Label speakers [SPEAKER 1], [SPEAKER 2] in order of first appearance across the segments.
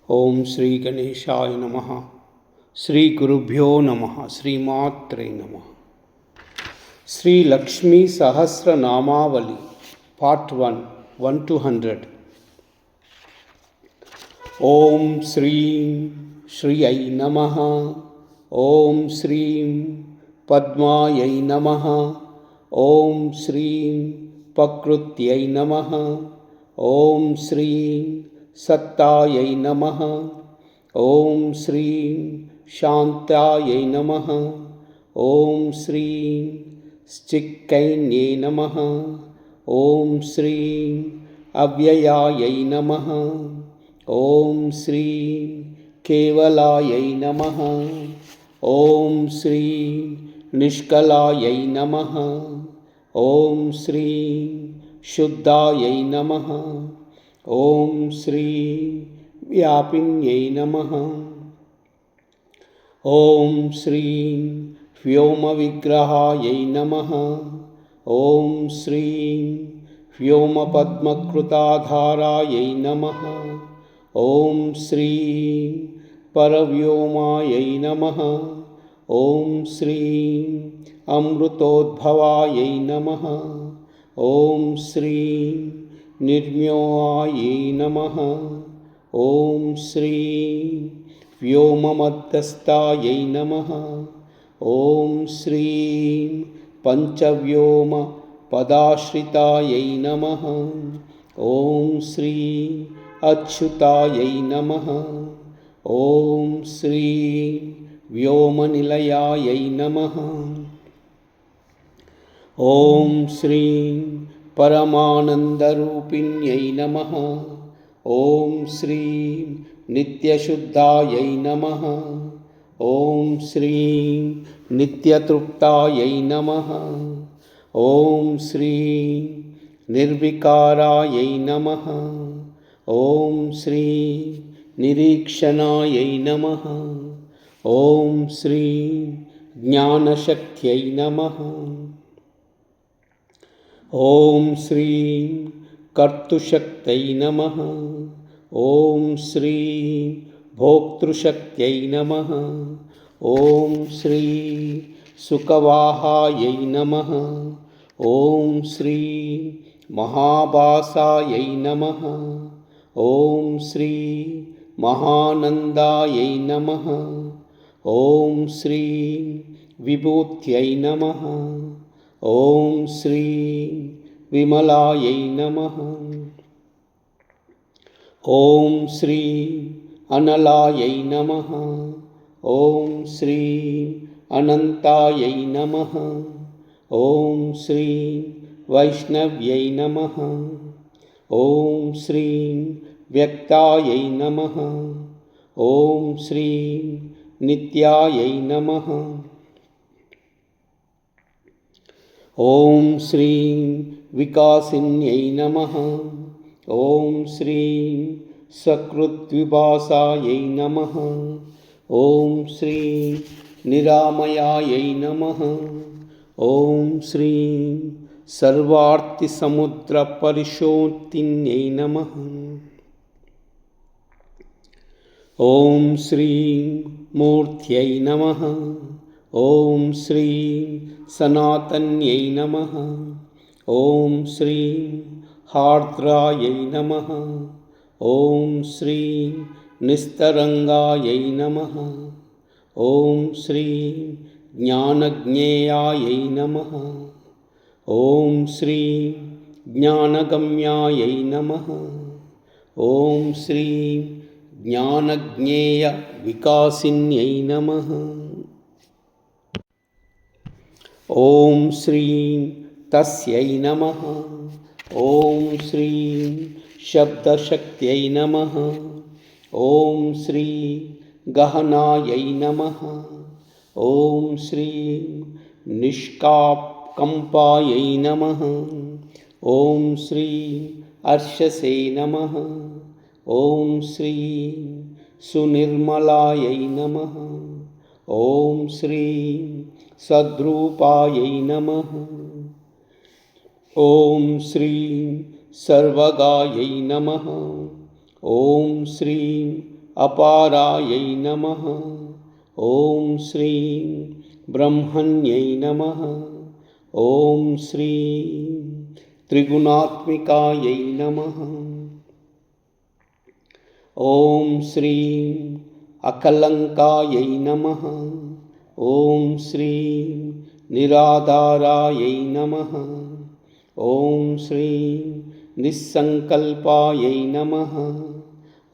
[SPEAKER 1] ఓం శ్రీ గణేశాయ నమః. శ్రీ గురుభ్యో నమః. శ్రీమాత్రే నమః. Shri Lakshmi Sahasranamavali part 1 1 to 100. ఓం శ్రీం శ్రీయై నమః. ఓం శ్రీం పద్మాయై నమః. ఓం శ్రీం ప్రకృత్యై నమః. ఓం శ్రీం సత్తాయై నమః. ఓం శ్రీం శాంతాయై నమః. ఓం శ్రీం చిక్కైన్యై నమః. ఓం శ్రీం అవ్యయాయై నమః. ఓం శ్రీం కేవలాయై నమః. ఓం శ్రీం నిష్కలాయై నమః. ఓం శ్రీం శుద్ధాయై నమః. ఓం శ్రీం వ్యాపిన్యై నమః. ఓం శ్రీం వ్యోమవిగ్రహాయై నమః. ఓం శ్రీం వ్యోమపద్మకృతాధారాయై నమః. ఓం శ్రీం పరవ్యోమాయై నమః. ఓం శ్రీం అమృతోద్భవాయై నమః. ఓం శ్రీం నిర్మ్యోయాయై నమః. ఓం శ్రీం వ్యోమమధ్యస్థాయై నమః. ఓం శ్రీం పంచవ్యోమ పదాశ్రితాయై నమః. ఓం శ్రీం అచ్యుతాయై నమః. ఓం శ్రీం వ్యోమనిలయాయై నమః. ఓం శ్రీం పరమానందరూపిణ్యై నమః. ఓం శ్రీం నిత్యశుద్ధాయై నమః. ఓం శ్రీం నిత్యతృప్తాయై నమః. ఓం శ్రీం నిర్వికారాయై నమః. ఓం శ్రీం నిరీక్షణాయై నమః. ఓం శ్రీం జ్ఞానశక్త్యై నమః. ఓం శ్రీం కర్తుశక్త్యై నమః. ఓం శ్రీం భోక్తృశక్త్యై నమః. ఓం శ్రీం సుఖవాహాయై నమః. ఓం శ్రీం మహాభాసాయై నమః. ఓం శ్రీం మహానందాయై నమః. ఓం శ్రీం విభూత్యై నమః. ఓం శ్రీం విమలాయై నమః. ఓం శ్రీం అనలాయై నమః. ఓం శ్రీం అనంతాయై నమః. ఓం శ్రీం వైష్ణవ్యై నమః. ఓం శ్రీం వ్యక్తాయై నమః. ఓం శ్రీం నిత్యాయై నమః. ఓం శ్రీం వికాసిన్యై నమః. ఓం శ్రీం సకృద్విభాసాయై నమః. ఓం శ్రీం నిరామయాయై నమః. ఓం శ్రీం సర్వార్తిసముద్రపరిశోత్తిన్యై నమః. ఓం శ్రీం మూర్త్యై నమః. ఓం శ్రీం సనాతన్యై నమః. ఓం శ్రీం హార్ద్రాయై నమః. ఓం శ్రీం నిస్తరంగాయై నమః. ఓం శ్రీం జ్ఞానజ్ఞేయాయై నమః. ఓం శ్రీం జ్ఞానగమ్యాయై నమః. ఓం శ్రీం జ్ఞానజ్ఞేయ వికాసిన్యై నమః. ఓం శ్రీం తస్యై నమః. ఓం శ్రీం శబ్దశక్త్యై నమః. ఓం శ్రీం గహనాయై నమః. ఓం శ్రీం నిష్కాకంపాయై నమః. ఓం శ్రీం అర్షసే నమః. ఓం శ్రీం సునిర్మలాయై నమః. ఓం శ్రీం సద్రూపాయై నమః. ఓం శ్రీం సర్వగాయై నమః. ఓం శ్రీం अपारायै नमः। ॐ श्रीं ब्रह्मण्यै नमः। ॐ श्रीं त्रिगुणात्मिकायै नमः। ॐ श्रीं अकलङ्कायै नमः। ॐ श्रीं निराधारायै नमः। ॐ श्रीं निस्सङ्कल्पायै नमः।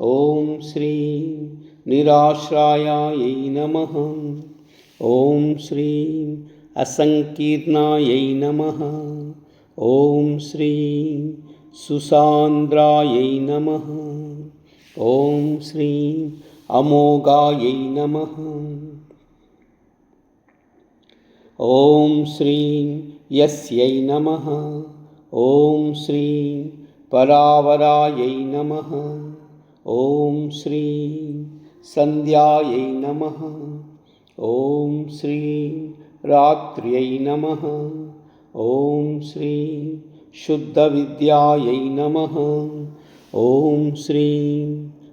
[SPEAKER 1] ॐ श्रीं निराश्रायायै नमः। ॐ श्रीं असङ्कीर्णायै नमः। ॐ श्रीं सुसान्द्रायै नमः। ॐ श्रीं अमोघायै नमः। ॐ श्रीं यस्यै नमः। ॐ श्रीं परावरायै नमः। ॐ श्रीं सन्ध्यायै नमः। ॐ श्रीं रात्र्यै नमः। ॐ श्रीं शुद्धविद्यायै नमः। ॐ श्रीं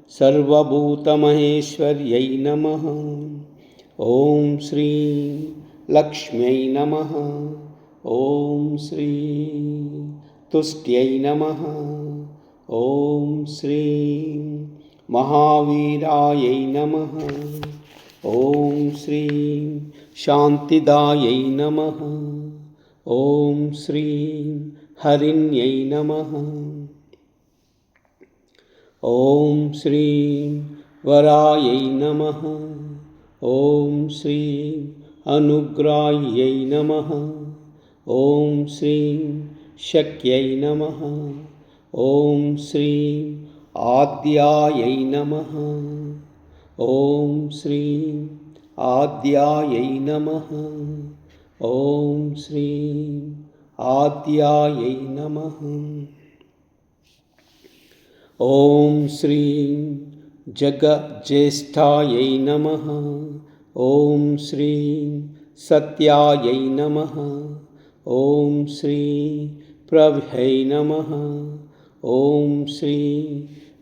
[SPEAKER 1] सर्वभूतमहेश्वर्यै नमः। ॐ श्रीं लक्ष्म्यै नमः। ॐ श्रीं तुष्ट्यै नमः। ॐ श्रीं महावीरायै नमः। ॐ श्रीं शान्तिदायै नमः। ॐ श्रीं हरिण्यै नमः। ॐ श्रीं वरायै नमः। ॐ श्रीं अनुग्राह्यै नमः। ॐ श्रीं शक्यै नमः। ॐ श्रीं आद्यायै नमः। ॐ श्रीं आद्यायै नमः। ॐ श्रीं आद्यायै नमः। ॐ श्रीं जगज्येष्ठायै नमः। ॐ श्रीं सत्यायै नमः। ॐ श्रीं प्रभै नमः। ॐ श्रीं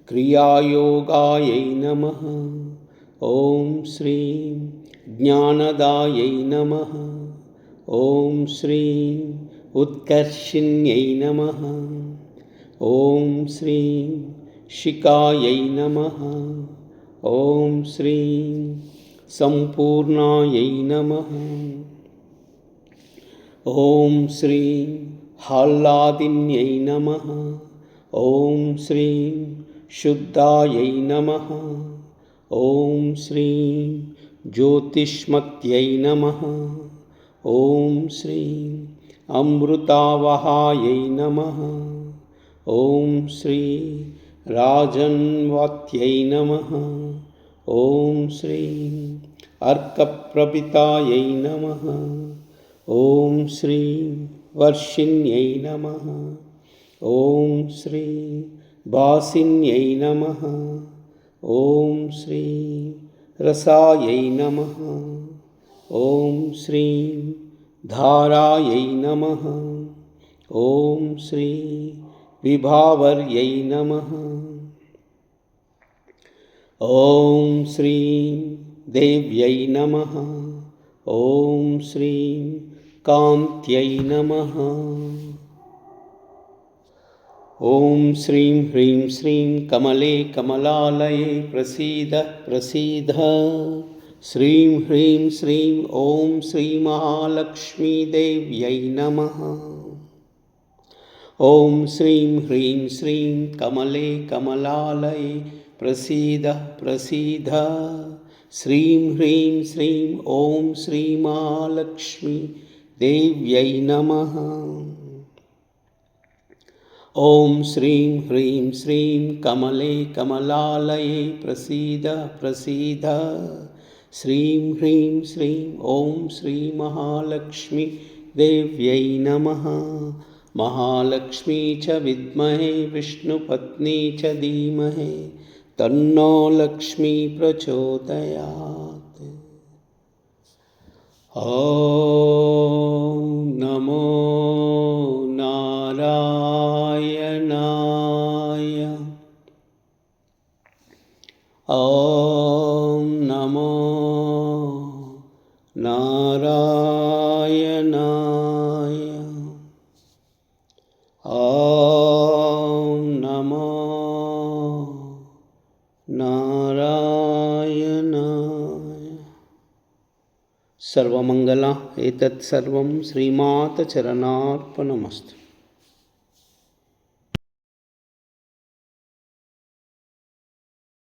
[SPEAKER 1] क्रियायोगायै नमः। ॐ श्रीं ज्ञानदायै नमः। ॐ श्रीं उत्कर्षिण्यै नमः। ॐ श्रीं शिखायै नमः। ॐ श्रीं सम्पूर्णायै नमः। ॐ श्रीं हाल्लादिन्यै नमः। ॐ श्रीं शुद्धायै नमः। ॐ श्रीं ज्योतिष्मत्यै नमः। ॐ श्रीं अमृतावहायै नमः। ॐ श्रीं राजन्वात्यै नमः। ॐ श्रीं अर्कप्रभितायै नमः। ॐ श्रीं वर्षिण्यै नमः। ॐ श्रीं वासिन्यै नमः। ॐ श्रीं रसायै नमः। ॐ श्रीं धारायै नमः। ॐ श्रीं विभावर्यै नमः। ॐ श्रीं देव्यै नमः। ॐ श्रीं कान्त्यै नमः। ॐ श्रीं ह्रीं श्रीं कमले कमलालये प्रसीद प्रसीद। श्रीं ह्रीं श्रीं ॐ श्रीमहालक्ष्मीदेव्यै नमः। ॐ श्रीं ह्रीं श्रीं कमले कमलालये प्रसीद प्रसीद। श्रीं ह्रीं श्रीं ॐ श्रीमहालक्ष्मीदेव्यै नमः। ॐ श्रीं ह्रीं श्रीं कमले कमलालये प्रसीद प्रसीद। श्रीं ह्रीं श्रीं ॐ श्रीमहालक्ष्मीदेव्यै नमः। महालक्ष्मी च विद्महे विष्णुपत्नी च धीमहि तन्नो लक्ष्मी प्रचोदयात्। ॐ नमो नारायणाय। ॐ नमो नारायणाय। ॐ नमो नारायणाय। सर्वमङ्गल एतत् सर्वं श्रीमातचरणार्पणमस्तु।